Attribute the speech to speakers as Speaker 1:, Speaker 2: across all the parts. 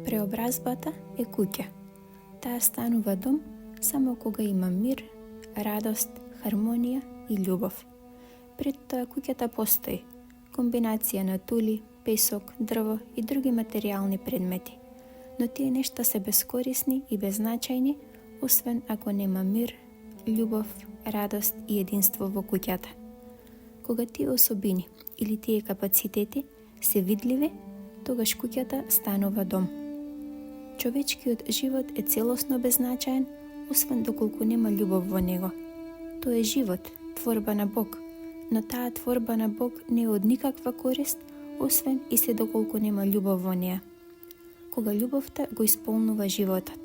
Speaker 1: Преобразбата е куќа. Таа станува дом само кога има мир, радост, хармонија и љубов. Пред тоа куќата постои комбинација на тули, песок, дрво и други материјални предмети. Но тие нешта се бескорисни и беззначајни, освен ако нема мир, љубов, радост и единство во куќата. Кога тие особини или тие капацитети се видливи, тогаш куќата станува дом. Човечкиот живот е целосно беззначаен, освен доколку нема љубов во него. Тоа е живот, творба на Бог, но таа творба на Бог не е од никаква корист, освен и се доколку нема љубов во неа. Кога љубовта го исполнува животот,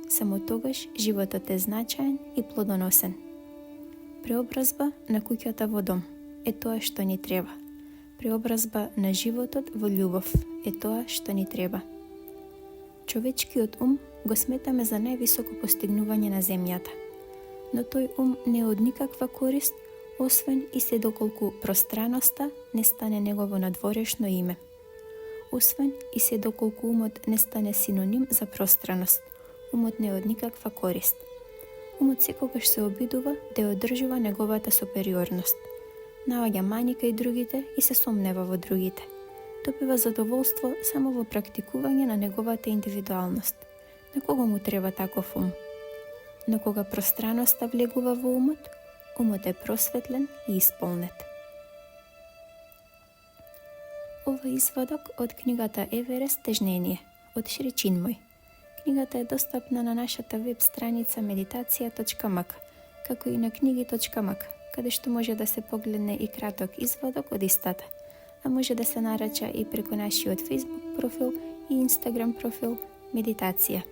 Speaker 1: само тогаш животот е значаен и плодоносен. Преобразба на куќата во дом е тоа што ни треба. Преобразба на животот во љубов е тоа што ни треба. Човечкиот ум го сметаме за највисоко постигнување на земјата, но тој ум не е од никаква корист, освен и се доколку пространоста не стане негово надворешно име. Освен и се доколку умот не стане синоним за пространост, умот не е од никаква корист. Умот секогаш се обидува да ја одржува неговата супериорност. Наоѓа мани кај другите и се сомнева во другите. Добива задоволство само во практикување на неговата индивидуалност. На кого му треба таков ум? Но кога пространоста влегува во умот, умот е просветлен и исполнет. Ова извадок од книгата Еверест тежнение од Шри Чинмој. Книгата е достапна на нашата веб страница meditacija.mak, како и на книги.mak, каде што може да се погледне и краток извадок од истата, а може да се нарача и преку нашиот Facebook профил и Instagram профил Медитација.